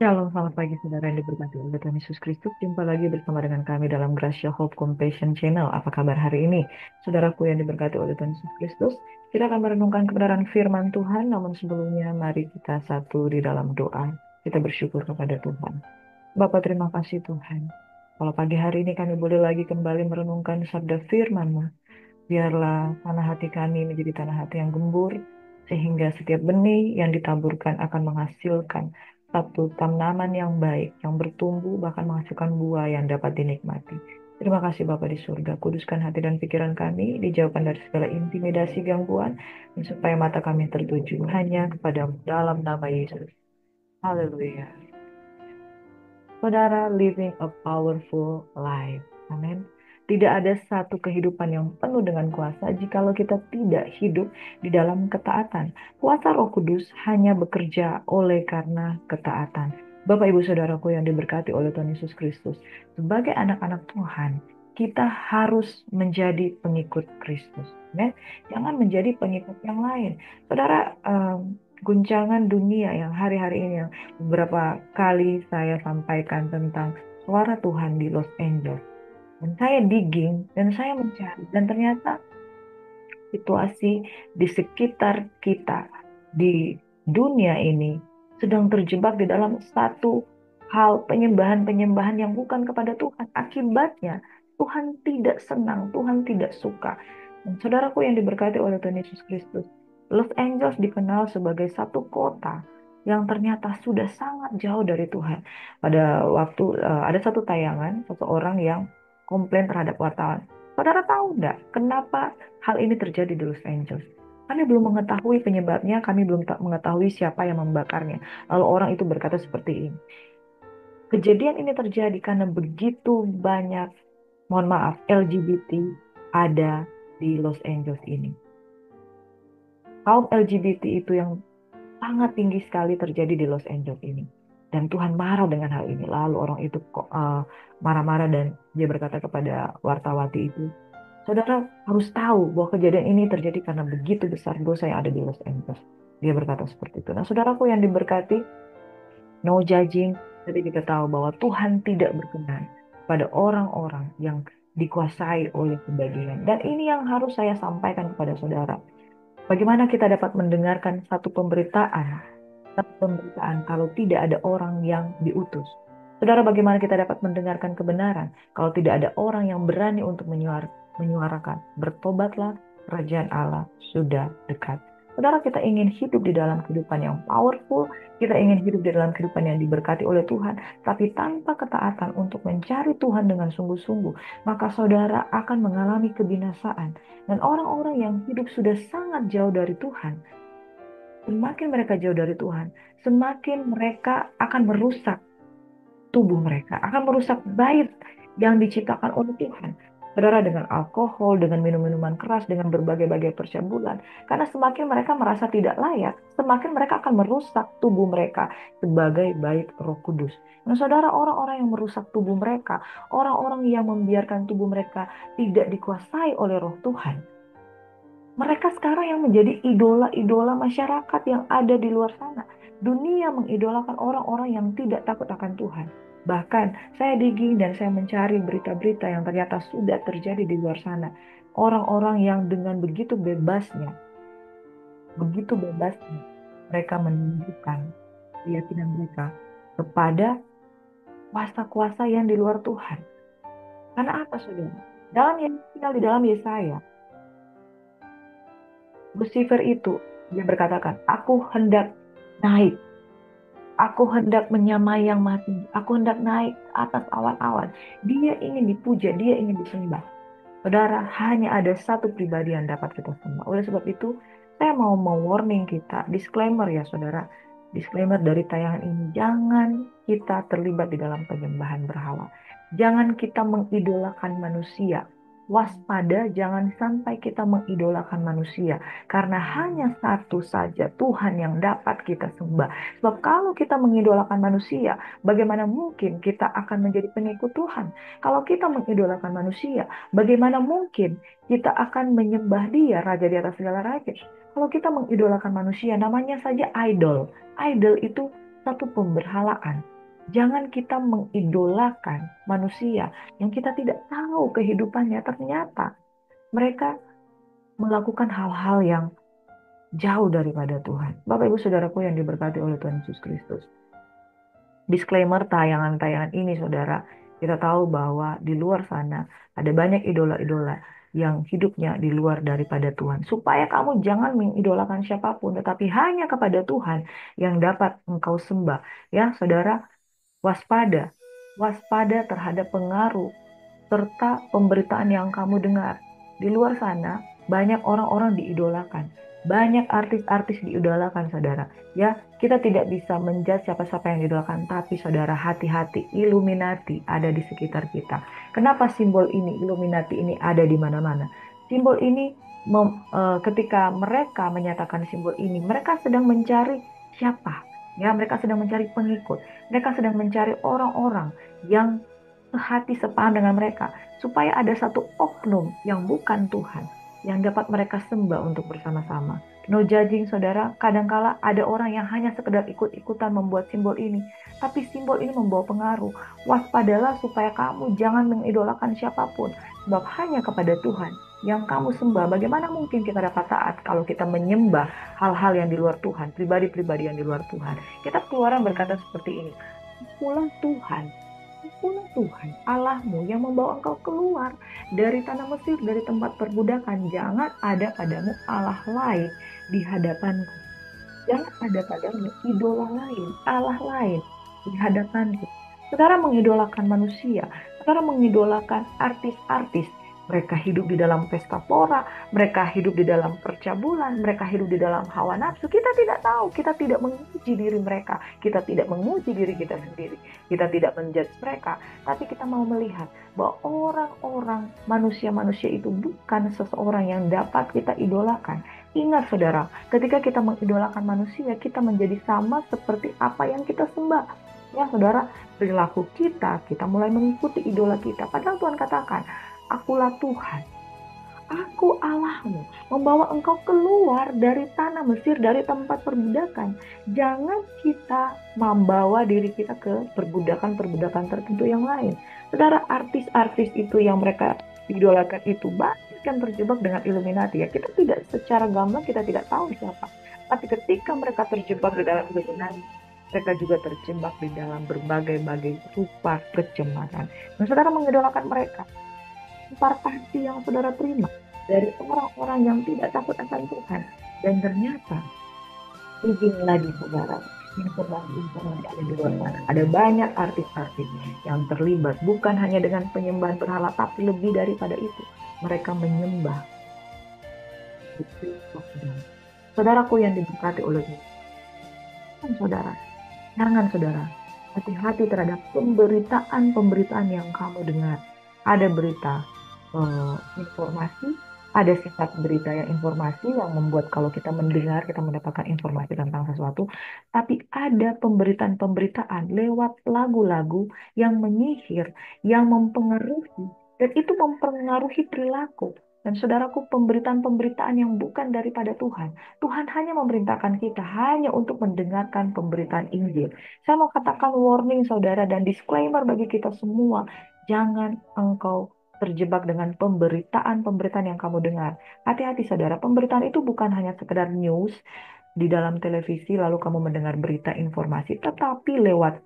Shalom, selamat pagi saudara yang diberkati oleh Tuhan Yesus Kristus. Jumpa lagi bersama dengan kami dalam Gracia Hope Compassion Channel. Apa kabar hari ini? Saudaraku yang diberkati oleh Tuhan Yesus Kristus, kita akan merenungkan kebenaran firman Tuhan. Namun sebelumnya, mari kita satu di dalam doa. Kita bersyukur kepada Tuhan. Bapa, terima kasih Tuhan. Kalau pagi hari ini kami boleh lagi kembali merenungkan sabda firman-Mu. Biarlah tanah hati kami menjadi tanah hati yang gembur, sehingga setiap benih yang ditaburkan akan menghasilkan satu tanaman yang baik, yang bertumbuh, bahkan menghasilkan buah yang dapat dinikmati. Terima kasih Bapa di surga, kuduskan hati dan pikiran kami, dijauhkan dari segala intimidasi gangguan, dan supaya mata kami tertuju hanya kepada dalam nama Yesus. Haleluya. Saudara, living a powerful life. Amin. Tidak ada satu kehidupan yang penuh dengan kuasa jikalau kita tidak hidup di dalam ketaatan. Kuasa Roh Kudus hanya bekerja oleh karena ketaatan. Bapak Ibu Saudaraku yang diberkati oleh Tuhan Yesus Kristus, sebagai anak-anak Tuhan, kita harus menjadi pengikut Kristus. Amin. Jangan menjadi pengikut yang lain. Saudara, guncangan dunia yang hari-hari ini yang beberapa kali saya sampaikan tentang suara Tuhan di Los Angeles. Dan saya digging, dan saya mencari. Dan ternyata situasi di sekitar kita, di dunia ini, sedang terjebak di dalam satu hal penyembahan-penyembahan yang bukan kepada Tuhan. Akibatnya, Tuhan tidak senang, Tuhan tidak suka. Dan saudaraku yang diberkati oleh Tuhan Yesus Kristus, Los Angeles dikenal sebagai satu kota yang ternyata sudah sangat jauh dari Tuhan. Pada waktu ada satu tayangan, seseorang yang komplain terhadap wartawan. Saudara tahu nggak kenapa hal ini terjadi di Los Angeles? Kami belum mengetahui penyebabnya, kami belum mengetahui siapa yang membakarnya. Lalu orang itu berkata seperti ini. Kejadian ini terjadi karena begitu banyak, mohon maaf, LGBT ada di Los Angeles ini. Kaum LGBT itu yang sangat tinggi sekali terjadi di Los Angeles ini. Dan Tuhan marah dengan hal ini. Lalu orang itu kok marah-marah dan dia berkata kepada wartawati itu, saudara harus tahu bahwa kejadian ini terjadi karena begitu besar dosa yang ada di Los Angeles. Dia berkata seperti itu. Nah, saudaraku yang diberkati, no judging, tapi kita tahu bahwa Tuhan tidak berkenan pada orang-orang yang dikuasai oleh kebajikan. Dan ini yang harus saya sampaikan kepada saudara. Bagaimana kita dapat mendengarkan satu pemberitaan kalau tidak ada orang yang diutus? Saudara, bagaimana kita dapat mendengarkan kebenaran kalau tidak ada orang yang berani untuk menyuarakan? Bertobatlah, kerajaan Allah sudah dekat. Saudara, kita ingin hidup di dalam kehidupan yang powerful, kita ingin hidup di dalam kehidupan yang diberkati oleh Tuhan, tapi tanpa ketaatan untuk mencari Tuhan dengan sungguh-sungguh, maka saudara akan mengalami kebinasaan. Dan orang-orang yang hidup sudah sangat jauh dari Tuhan, semakin mereka jauh dari Tuhan, semakin mereka akan merusak tubuh mereka, akan merusak bait yang diciptakan oleh Tuhan. Saudara, dengan alkohol, dengan minum-minuman keras, dengan berbagai-bagai percabulan. Karena semakin mereka merasa tidak layak, semakin mereka akan merusak tubuh mereka sebagai bait Roh Kudus. Nah, saudara, orang-orang yang merusak tubuh mereka, orang-orang yang membiarkan tubuh mereka tidak dikuasai oleh Roh Tuhan, mereka sekarang yang menjadi idola-idola masyarakat yang ada di luar sana. Dunia mengidolakan orang-orang yang tidak takut akan Tuhan. Bahkan saya digging dan saya mencari berita-berita yang ternyata sudah terjadi di luar sana. Orang-orang yang dengan begitu bebasnya mereka menunjukkan keyakinan mereka kepada kuasa-kuasa yang di luar Tuhan. Karena apa, saudara? Tinggal di dalam Yesaya, Lucifer itu, dia berkatakan, aku hendak naik. Aku hendak menyamai yang mati. Aku hendak naik atas awan-awan. Dia ingin dipuja, dia ingin disembah. Saudara, hanya ada satu pribadi yang dapat kita sembah. Oleh sebab itu, saya mau warning kita, disclaimer ya saudara. Disclaimer dari tayangan ini, jangan kita terlibat di dalam penyembahan berhala. Jangan kita mengidolakan manusia. Waspada, jangan sampai kita mengidolakan manusia. Karena hanya satu saja Tuhan yang dapat kita sembah. Sebab kalau kita mengidolakan manusia, bagaimana mungkin kita akan menjadi pengikut Tuhan? Kalau kita mengidolakan manusia, bagaimana mungkin kita akan menyembah dia, raja di atas segala raja? Kalau kita mengidolakan manusia, namanya saja idol. Idol itu satu pemberhalaan. Jangan kita mengidolakan manusia yang kita tidak tahu kehidupannya. Ternyata mereka melakukan hal-hal yang jauh daripada Tuhan. Bapak Ibu Saudaraku yang diberkati oleh Tuhan Yesus Kristus. Disclaimer tayangan-tayangan ini saudara, kita tahu bahwa di luar sana ada banyak idola-idola yang hidupnya di luar daripada Tuhan. Supaya kamu jangan mengidolakan siapapun, tetapi hanya kepada Tuhan yang dapat engkau sembah. Ya saudara, waspada. Waspada terhadap pengaruh serta pemberitaan yang kamu dengar. Di luar sana, banyak orang-orang diidolakan. Banyak artis-artis diidolakan, saudara. Ya, kita tidak bisa menjudge siapa-siapa yang diidolakan, tapi saudara, hati-hati, Illuminati ada di sekitar kita. Kenapa simbol ini, Illuminati ini ada di mana-mana? Simbol ini, ketika mereka menyatakan simbol ini, mereka sedang mencari siapa? Ya, mereka sedang mencari pengikut. Mereka sedang mencari orang-orang yang sehati sepaham dengan mereka, supaya ada satu oknum yang bukan Tuhan yang dapat mereka sembah untuk bersama-sama. No judging saudara, kadangkala ada orang yang hanya sekedar ikut-ikutan membuat simbol ini, tapi simbol ini membawa pengaruh. Waspadalah supaya kamu jangan mengidolakan siapapun, sebab hanya kepada Tuhan yang kamu sembah. Bagaimana mungkin kita dapat taat kalau kita menyembah hal-hal yang di luar Tuhan, pribadi-pribadi yang di luar Tuhan? Kita Keluaran berkata seperti ini, Akulah Tuhan, akulah Tuhan Allahmu yang membawa engkau keluar dari tanah Mesir, dari tempat perbudakan. Jangan ada padamu Allah lain di hadapanku. Jangan ada padamu idola lain, Allah lain di hadapanku. Saudara mengidolakan manusia, saudara mengidolakan artis-artis. Mereka hidup di dalam pesta pora, mereka hidup di dalam percabulan, mereka hidup di dalam hawa nafsu. Kita tidak tahu, kita tidak menguji diri mereka, kita tidak menguji diri kita sendiri, kita tidak menjudge mereka, tapi kita mau melihat bahwa orang-orang manusia-manusia itu bukan seseorang yang dapat kita idolakan. Ingat saudara, ketika kita mengidolakan manusia, kita menjadi sama seperti apa yang kita sembah. Ya saudara, perilaku kita mulai mengikuti idola kita. Padahal Tuhan katakan, akulah Tuhan, aku Allahmu, membawa engkau keluar dari tanah Mesir, dari tempat perbudakan. Jangan kita membawa diri kita ke perbudakan-perbudakan tertentu yang lain. Saudara, artis-artis itu yang mereka idolakan itu banyak yang terjebak dengan Illuminati. Ya, kita tidak secara gamblang kita tidak tahu siapa. Tapi ketika mereka terjebak di dalam Illuminati, mereka juga terjebak di dalam berbagai-bagai rupa kecemasan. Dan saudara mengidolakan mereka. Impartasi yang saudara terima dari orang-orang yang tidak takut akan Tuhan. Dan ternyata, izin lagi saudara, informasi-informasi ada di luar sana. Ada banyak artis-artis yang terlibat, bukan hanya dengan penyembahan berhala, tapi lebih daripada itu. Mereka menyembah. Saudaraku yang diberkati oleh Tuhan, saudara, jangan saudara, hati-hati terhadap pemberitaan-pemberitaan yang kamu dengar. Ada berita informasi, ada sifat berita yang informasi yang membuat kalau kita mendengar, kita mendapatkan informasi tentang sesuatu, tapi ada pemberitaan-pemberitaan lewat lagu-lagu yang menyihir, yang mempengaruhi, dan itu mempengaruhi perilaku. Dan saudaraku, pemberitaan-pemberitaan yang bukan daripada Tuhan. Tuhan hanya memerintahkan kita hanya untuk mendengarkan pemberitaan Injil. Saya mau katakan warning saudara dan disclaimer bagi kita semua. Jangan engkau terjebak dengan pemberitaan-pemberitaan yang kamu dengar. Hati-hati saudara, pemberitaan itu bukan hanya sekedar news di dalam televisi lalu kamu mendengar berita informasi, tetapi lewat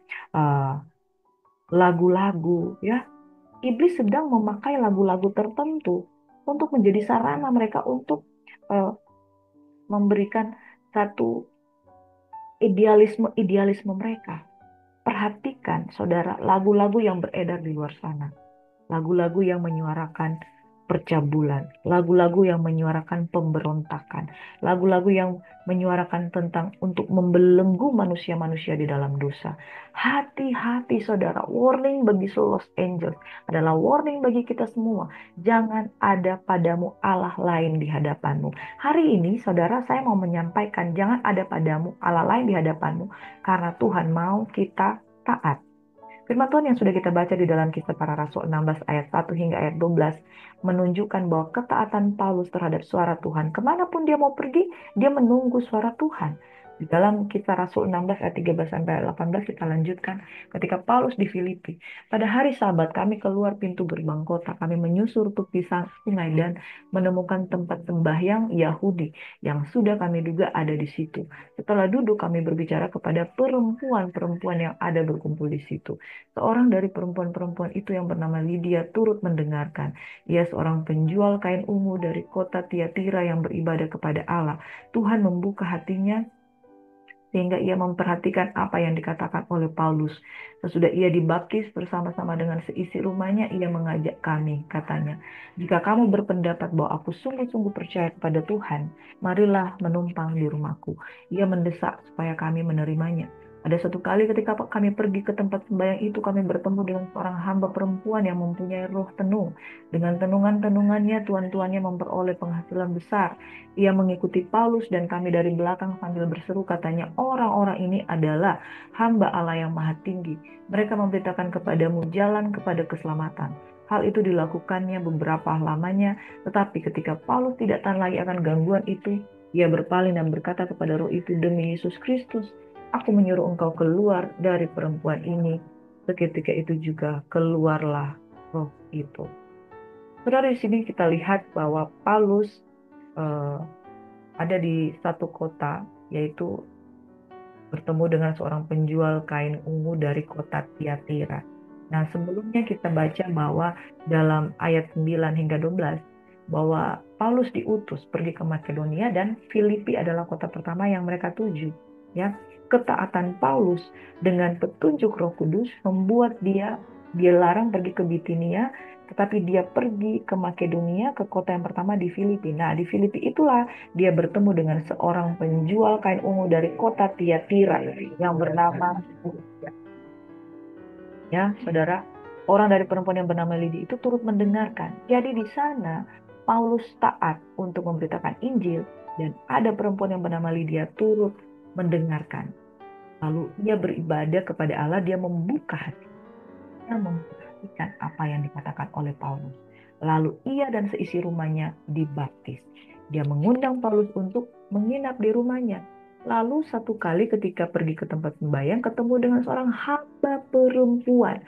lagu-lagu ya. Iblis sedang memakai lagu-lagu tertentu untuk menjadi sarana mereka untuk uh, memberikan satu idealisme mereka. Perhatikan saudara, lagu-lagu yang beredar di luar sana. Lagu-lagu yang menyuarakan percabulan, lagu-lagu yang menyuarakan pemberontakan, lagu-lagu yang menyuarakan tentang untuk membelenggu manusia-manusia di dalam dosa. Hati-hati saudara, warning bagi Los Angeles adalah warning bagi kita semua. Jangan ada padamu Allah lain di hadapanmu. Hari ini saudara, saya mau menyampaikan jangan ada padamu Allah lain di hadapanmu, karena Tuhan mau kita taat. Firman Tuhan yang sudah kita baca di dalam Kisah Para Rasul 16 ayat 1 hingga ayat 12 menunjukkan bahwa ketaatan Paulus terhadap suara Tuhan. Kemanapun dia mau pergi, dia menunggu suara Tuhan. Di dalam Kisah Rasul 16 ayat 13 sampai 18 kita lanjutkan ketika Paulus di Filipi. Pada hari Sabat kami keluar pintu gerbang kota, kami menyusur tepi sungai dan menemukan tempat sembahyang Yahudi yang sudah kami duga ada di situ. Setelah duduk kami berbicara kepada perempuan-perempuan yang ada berkumpul di situ. Seorang dari perempuan-perempuan itu yang bernama Lydia turut mendengarkan. Ia seorang penjual kain ungu dari kota Tiatira yang beribadah kepada Allah. Tuhan membuka hatinya sehingga ia memperhatikan apa yang dikatakan oleh Paulus. Sesudah ia dibaptis bersama-sama dengan seisi rumahnya, ia mengajak kami, katanya, jika kamu berpendapat bahwa aku sungguh-sungguh percaya kepada Tuhan, marilah menumpang di rumahku. Ia mendesak supaya kami menerimanya. Ada satu kali ketika kami pergi ke tempat sembahyang itu, kami bertemu dengan seorang hamba perempuan yang mempunyai roh tenung. Dengan tenungan-tenungannya, tuan-tuannya memperoleh penghasilan besar. Ia mengikuti Paulus dan kami dari belakang sambil berseru, katanya, orang-orang ini adalah hamba Allah yang maha tinggi. Mereka memberitakan kepadamu jalan kepada keselamatan. Hal itu dilakukannya beberapa lamanya, tetapi ketika Paulus tidak tahan lagi akan gangguan itu, ia berpaling dan berkata kepada roh itu, demi Yesus Kristus, aku menyuruh engkau keluar dari perempuan ini. Seketika itu juga keluarlah roh itu. Saudara, di sini kita lihat bahwa Paulus eh, ada di satu kota, yaitu bertemu dengan seorang penjual kain ungu dari kota Tiatira. Nah, sebelumnya kita baca bahwa dalam ayat 9 hingga 12, bahwa Paulus diutus pergi ke Makedonia dan Filipi adalah kota pertama yang mereka tuju. Ya, ketaatan Paulus dengan petunjuk Roh Kudus membuat dia dilarang pergi ke Bitinia, tetapi dia pergi ke Makedonia, ke kota yang pertama di Filipi. Nah, di Filipi itulah dia bertemu dengan seorang penjual kain ungu dari kota Tiatira yang bernama, ya saudara, orang dari perempuan yang bernama Lydia itu turut mendengarkan. Jadi di sana Paulus taat untuk memberitakan Injil dan ada perempuan yang bernama Lydia turut mendengarkan. Lalu ia beribadah kepada Allah, dia membuka hati, dia memperhatikan apa yang dikatakan oleh Paulus. Lalu ia dan seisi rumahnya dibaptis. Dia mengundang Paulus untuk menginap di rumahnya. Lalu satu kali ketika pergi ke tempat sembahyang, ketemu dengan seorang hamba perempuan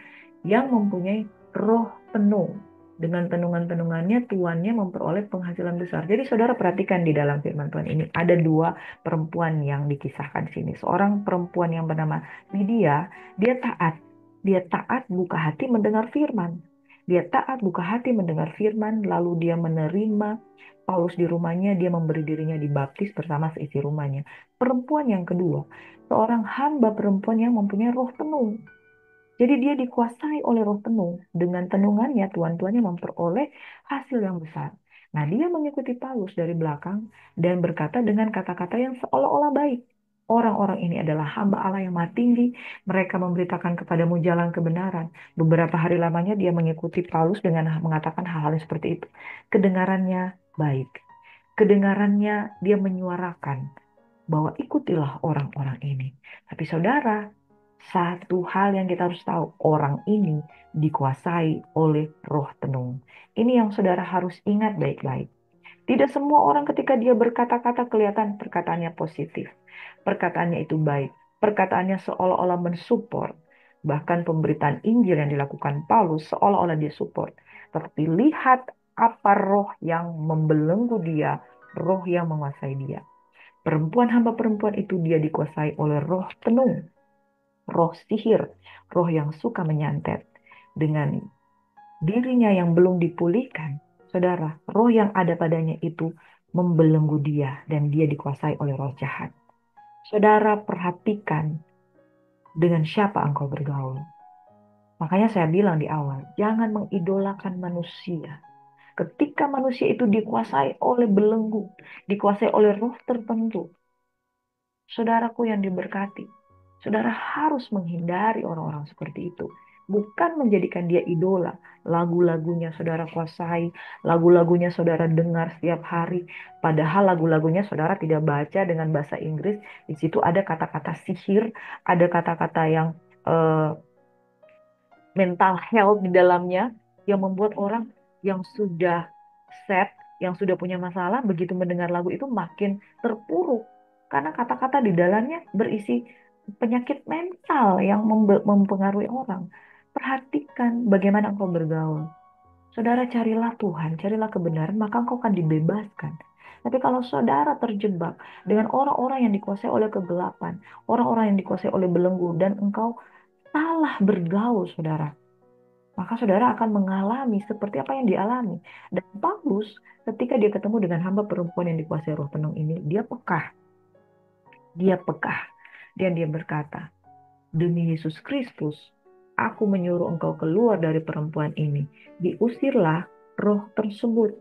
yang mempunyai roh tenung. Dengan tenungan-tenungannya, tuannya memperoleh penghasilan besar. Jadi saudara perhatikan di dalam firman Tuhan ini, ada dua perempuan yang dikisahkan di sini. Seorang perempuan yang bernama Lydia, dia taat. Dia taat buka hati mendengar firman. Dia taat buka hati mendengar firman, lalu dia menerima Paulus di rumahnya, dia memberi dirinya dibaptis bersama seisi rumahnya. Perempuan yang kedua, seorang hamba perempuan yang mempunyai roh tenung. Jadi dia dikuasai oleh roh tenung. Dengan tenungannya, tuan-tuannya memperoleh hasil yang besar. Nah, dia mengikuti Paulus dari belakang dan berkata dengan kata-kata yang seolah-olah baik. Orang-orang ini adalah hamba Allah yang maha tinggi. Mereka memberitakan kepadamu jalan kebenaran. Beberapa hari lamanya dia mengikuti Paulus dengan mengatakan hal-hal yang seperti itu. Kedengarannya baik. Kedengarannya dia menyuarakan bahwa ikutilah orang-orang ini. Tapi saudara, satu hal yang kita harus tahu, orang ini dikuasai oleh roh tenung. Ini yang saudara harus ingat baik-baik. Tidak semua orang ketika dia berkata-kata kelihatan perkataannya positif. Perkataannya itu baik. Perkataannya seolah-olah mensupport. Bahkan pemberitaan Injil yang dilakukan Paulus seolah-olah dia support. Tetapi lihat apa roh yang membelenggu dia, roh yang menguasai dia. Perempuan hamba perempuan itu dia dikuasai oleh roh tenung, roh sihir, roh yang suka menyantet. Dengan dirinya yang belum dipulihkan, saudara, roh yang ada padanya itu membelenggu dia dan dia dikuasai oleh roh jahat. Saudara perhatikan dengan siapa engkau bergaul. Makanya saya bilang di awal, jangan mengidolakan manusia. Ketika manusia itu dikuasai oleh belenggu, dikuasai oleh roh tertentu, saudaraku yang diberkati, saudara harus menghindari orang-orang seperti itu. Bukan menjadikan dia idola. Lagu-lagunya saudara kuasai, lagu-lagunya saudara dengar setiap hari. Padahal lagu-lagunya saudara tidak baca dengan bahasa Inggris. Di situ ada kata-kata sihir, ada kata-kata yang mental health di dalamnya, yang membuat orang yang sudah sad, yang sudah punya masalah, begitu mendengar lagu itu makin terpuruk. Karena kata-kata di dalamnya berisi penyakit mental yang mempengaruhi orang. Perhatikan bagaimana engkau bergaul. Saudara, carilah Tuhan, carilah kebenaran, maka engkau akan dibebaskan. Tapi kalau saudara terjebak dengan orang-orang yang dikuasai oleh kegelapan, orang-orang yang dikuasai oleh belenggu, dan engkau salah bergaul, saudara, maka saudara akan mengalami seperti apa yang dialami. Dan Paulus, ketika dia ketemu dengan hamba perempuan yang dikuasai roh penuh ini, dia pekah. Dia pekah. Dan dia berkata, demi Yesus Kristus, aku menyuruh engkau keluar dari perempuan ini. Diusirlah roh tersebut.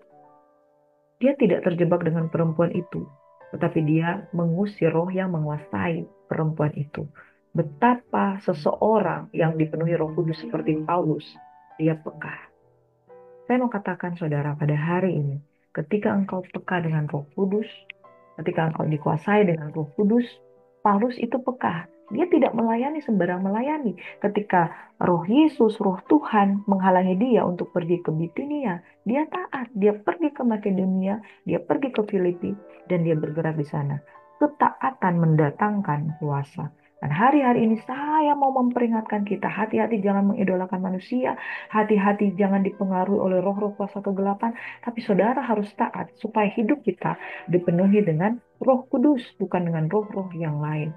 Dia tidak terjebak dengan perempuan itu, tetapi dia mengusir roh yang menguasai perempuan itu. Betapa seseorang yang dipenuhi Roh Kudus seperti Paulus, dia peka. Saya mau katakan saudara, pada hari ini, ketika engkau peka dengan Roh Kudus, ketika engkau dikuasai dengan Roh Kudus, Paulus itu peka. Dia tidak melayani sembarang melayani. Ketika Roh Yesus, Roh Tuhan menghalangi dia untuk pergi ke Bitinia, dia taat. Dia pergi ke Makedonia, dia pergi ke Filipi, dan dia bergerak di sana. Ketaatan mendatangkan kuasa. Dan hari-hari ini saya mau memperingatkan kita, hati-hati jangan mengidolakan manusia, hati-hati jangan dipengaruhi oleh roh-roh kuasa kegelapan, tapi saudara harus taat supaya hidup kita dipenuhi dengan Roh Kudus, bukan dengan roh-roh yang lain.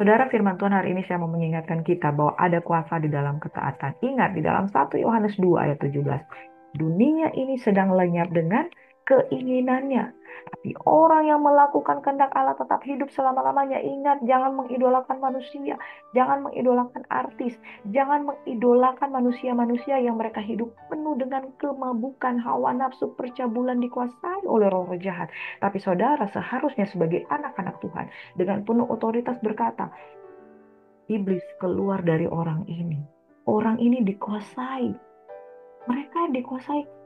Saudara, firman Tuhan hari ini saya mau mengingatkan kita bahwa ada kuasa di dalam ketaatan. Ingat, di dalam 1 Yohanes 2 ayat 17. Dunia ini sedang lenyap dengan keinginannya. Tapi orang yang melakukan kehendak Allah tetap hidup selama-lamanya. Ingat, jangan mengidolakan manusia. Jangan mengidolakan artis. Jangan mengidolakan manusia-manusia yang mereka hidup penuh dengan kemabukan, hawa nafsu, percabulan, dikuasai oleh roh-roh jahat. Tapi saudara seharusnya sebagai anak-anak Tuhan dengan penuh otoritas berkata, iblis keluar dari orang ini. Orang ini dikuasai. Mereka dikuasai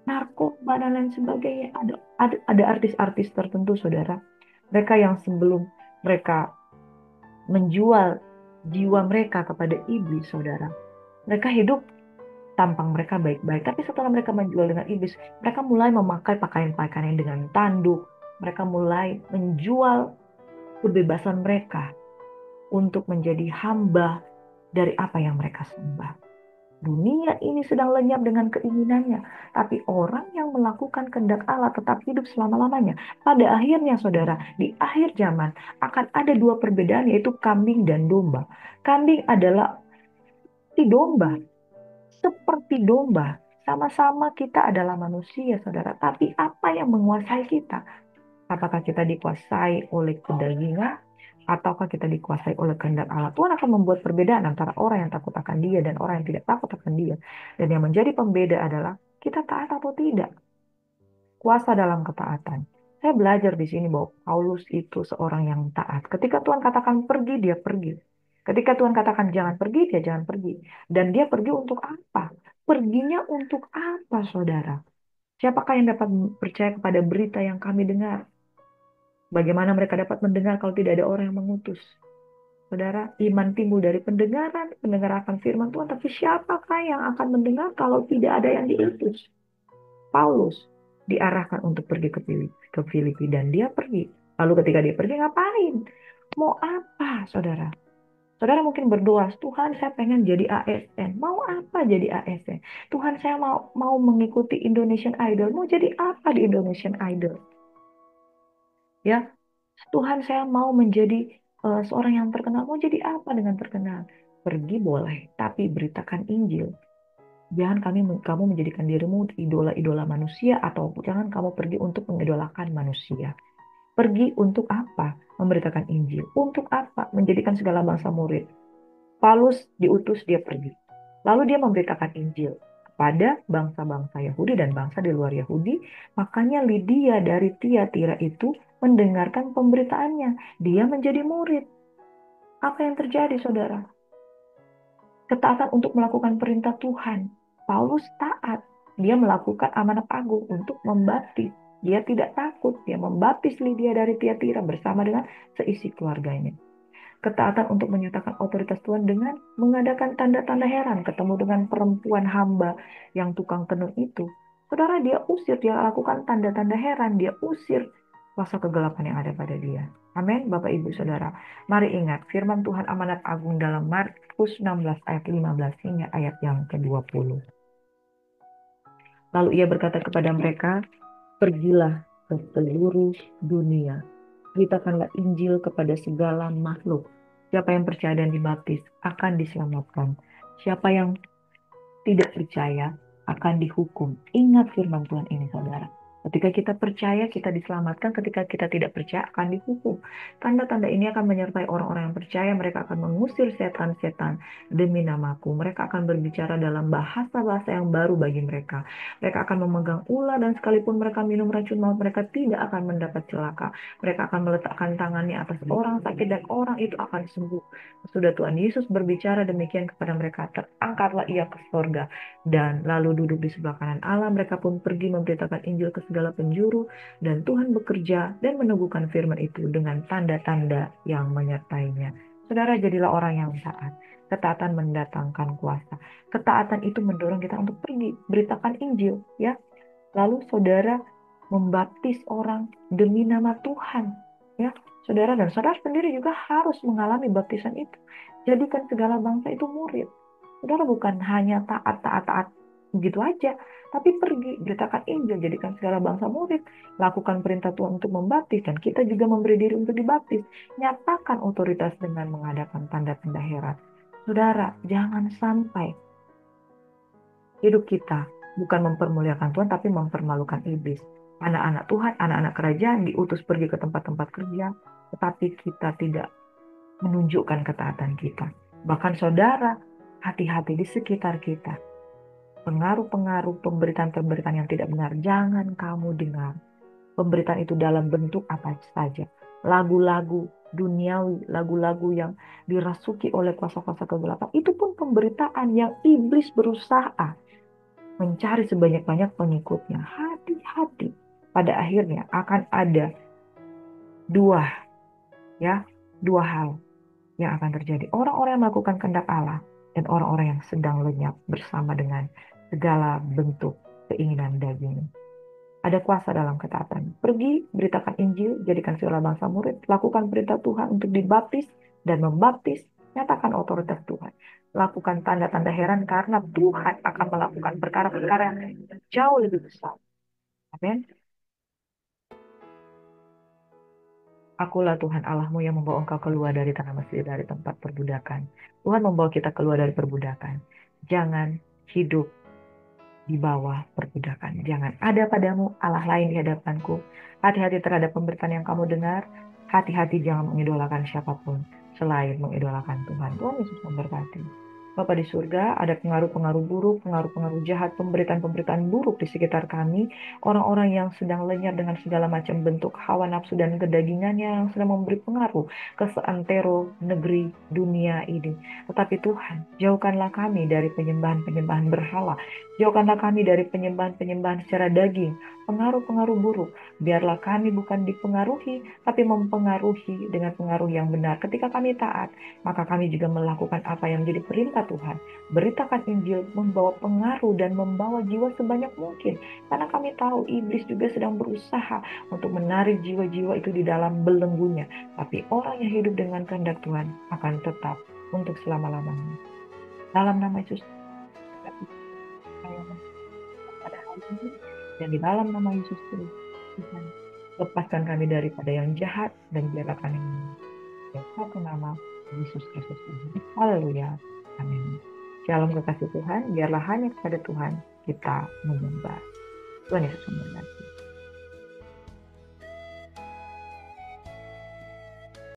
narkoba dan lain sebagainya. Ada artis-artis tertentu, saudara. Mereka yang sebelum mereka menjual jiwa mereka kepada iblis, saudara. Mereka hidup, tampang mereka baik-baik. Tapi setelah mereka menjual dengan iblis, mereka mulai memakai pakaian-pakaian dengan tanduk. Mereka mulai menjual kebebasan mereka untuk menjadi hamba dari apa yang mereka sembah. Dunia ini sedang lenyap dengan keinginannya, tapi orang yang melakukan kehendak Allah tetap hidup selama-lamanya. Pada akhirnya, saudara, di akhir zaman akan ada dua perbedaan, yaitu kambing dan domba. Kambing adalah si domba, seperti domba. Sama-sama kita adalah manusia, saudara. Tapi apa yang menguasai kita? Apakah kita dikuasai oleh kedagingan ataukah kita dikuasai oleh kehendak Allah? Tuhan akan membuat perbedaan antara orang yang takut akan Dia dan orang yang tidak takut akan Dia. Dan yang menjadi pembeda adalah kita taat atau tidak. Kuasa dalam ketaatan. Saya belajar di sini bahwa Paulus itu seorang yang taat. Ketika Tuhan katakan pergi, dia pergi. Ketika Tuhan katakan jangan pergi, dia jangan pergi. Dan dia pergi untuk apa? Perginya untuk apa, saudara? Siapakah yang dapat percaya kepada berita yang kami dengar? Bagaimana mereka dapat mendengar kalau tidak ada orang yang mengutus? Saudara, iman timbul dari pendengaran, pendengar akan firman Tuhan. Tapi siapakah yang akan mendengar kalau tidak ada yang diutus? Paulus diarahkan untuk pergi ke Filipi dan dia pergi. Lalu ketika dia pergi ngapain? Mau apa, saudara? Saudara mungkin berdoa, Tuhan saya pengen jadi ASN. Mau apa jadi ASN? Tuhan saya mau mengikuti Indonesian Idol. Mau jadi apa di Indonesian Idol? Ya, Tuhan saya mau menjadi seorang yang terkenal. Mau jadi apa dengan terkenal? Pergi boleh, tapi beritakan Injil. Jangan kamu menjadikan dirimu idola-idola manusia atau jangan kamu pergi untuk mengidolakan manusia. Pergi untuk apa? Memberitakan Injil. Untuk apa? Menjadikan segala bangsa murid. Paulus diutus, dia pergi. Lalu dia memberitakan Injil kepada bangsa-bangsa Yahudi dan bangsa di luar Yahudi. Makanya Lydia dari Tiatira itu mendengarkan pemberitaannya. Dia menjadi murid. Apa yang terjadi, saudara? Ketaatan untuk melakukan perintah Tuhan. Paulus taat. Dia melakukan amanat agung untuk membaptis. Dia tidak takut. Dia membaptis Lydia dari Tiatira bersama dengan seisi keluarganya. Ketaatan untuk menyatakan otoritas Tuhan dengan mengadakan tanda-tanda heran. Ketemu dengan perempuan hamba yang tukang tenun itu. Saudara, dia usir. Dia lakukan tanda-tanda heran. Dia usir kuasa kegelapan yang ada pada dia. Amin, Bapak Ibu Saudara. Mari ingat, firman Tuhan amanat agung dalam Markus 16 ayat 15 hingga ayat yang ke-20. Lalu ia berkata kepada mereka, pergilah ke seluruh dunia. Beritakanlah Injil kepada segala makhluk. Siapa yang percaya dan dibaptis akan diselamatkan. Siapa yang tidak percaya akan dihukum. Ingat firman Tuhan ini, saudara. Ketika kita percaya, kita diselamatkan. Ketika kita tidak percaya, akan dihukum. Tanda-tanda ini akan menyertai orang-orang yang percaya. Mereka akan mengusir setan-setan demi namaku. Mereka akan berbicara dalam bahasa-bahasa yang baru bagi mereka. Mereka akan memegang ular dan sekalipun mereka minum racun maut, mereka tidak akan mendapat celaka. Mereka akan meletakkan tangannya atas orang sakit dan orang itu akan sembuh. Sudah Tuhan Yesus berbicara demikian kepada mereka, terangkatlah ia ke sorga dan lalu duduk di sebelah kanan Allah. Mereka pun pergi memberitakan Injil ke segala penjuru dan Tuhan bekerja dan meneguhkan firman itu dengan tanda-tanda yang menyertainya. Saudara, jadilah orang yang taat. Ketaatan mendatangkan kuasa. Ketaatan itu mendorong kita untuk pergi beritakan Injil, ya. Lalu saudara membaptis orang demi nama Tuhan, ya. Saudara dan saudara sendiri juga harus mengalami baptisan itu. Jadikan segala bangsa itu murid. Saudara bukan hanya taat begitu aja, tapi pergi beritakan Injil, jadikan segala bangsa murid, lakukan perintah Tuhan untuk membaptis, dan kita juga memberi diri untuk dibaptis. Nyatakan otoritas dengan mengadakan tanda-tanda heran. Saudara, jangan sampai hidup kita bukan mempermuliakan Tuhan, tapi mempermalukan iblis. Anak-anak Tuhan, anak-anak kerajaan diutus pergi ke tempat-tempat kerja, tetapi kita tidak menunjukkan ketaatan kita. Bahkan saudara, hati-hati di sekitar kita. Pengaruh-pengaruh pemberitaan-pemberitaan yang tidak benar, jangan kamu dengar. Pemberitaan itu dalam bentuk apa saja. Lagu-lagu duniawi, lagu-lagu yang dirasuki oleh kuasa-kuasa kegelapan, itu pun pemberitaan yang iblis berusaha mencari sebanyak-banyak pengikutnya. Hati-hati. Pada akhirnya akan ada dua hal yang akan terjadi. Orang-orang yang melakukan kehendak Allah dan orang-orang yang sedang lenyap bersama dengan segala bentuk keinginan daging. Ada kuasa dalam ketaatan. Pergi, beritakan Injil, jadikan segala bangsa murid, lakukan perintah Tuhan untuk dibaptis dan membaptis, nyatakan otoritas Tuhan. Lakukan tanda-tanda heran karena Tuhan akan melakukan perkara-perkara yang jauh lebih besar. Amin. Akulah Tuhan Allahmu yang membawa engkau keluar dari tanah Mesir, dari tempat perbudakan. Tuhan membawa kita keluar dari perbudakan. Jangan hidup di bawah perbudakan. Jangan ada padamu Allah lain di hadapanku. Hati-hati terhadap pemberitaan yang kamu dengar. Hati-hati jangan mengidolakan siapapun selain mengidolakan Tuhan. Tuhan Yesus memberkati. Bapa di surga, ada pengaruh-pengaruh buruk, pengaruh-pengaruh jahat, pemberitaan-pemberitaan buruk di sekitar kami. Orang-orang yang sedang lenyap dengan segala macam bentuk hawa nafsu dan kedagingannya yang sedang memberi pengaruh ke seantero negeri dunia ini. Tetapi Tuhan, jauhkanlah kami dari penyembahan-penyembahan berhala. Jauhkanlah kami dari penyembahan-penyembahan secara daging, pengaruh-pengaruh buruk. Biarlah kami bukan dipengaruhi, tapi mempengaruhi dengan pengaruh yang benar. Ketika kami taat, maka kami juga melakukan apa yang menjadi perintah Tuhan. Beritakan Injil, membawa pengaruh dan membawa jiwa sebanyak mungkin. Karena kami tahu iblis juga sedang berusaha untuk menarik jiwa-jiwa itu di dalam belenggunya. Tapi orang yang hidup dengan kehendak Tuhan akan tetap untuk selama-lamanya. Dalam nama Yesus, pada hari ini, dan di dalam nama Yesus Kristus, Tuhan, lepaskan kami daripada yang jahat dan biarlah kami yang satu nama Yesus Kristus. Haleluya. Amin. Shalom kekasih Tuhan, biarlah hanya kepada Tuhan kita menyembah. Tuhan Yesus memberkati.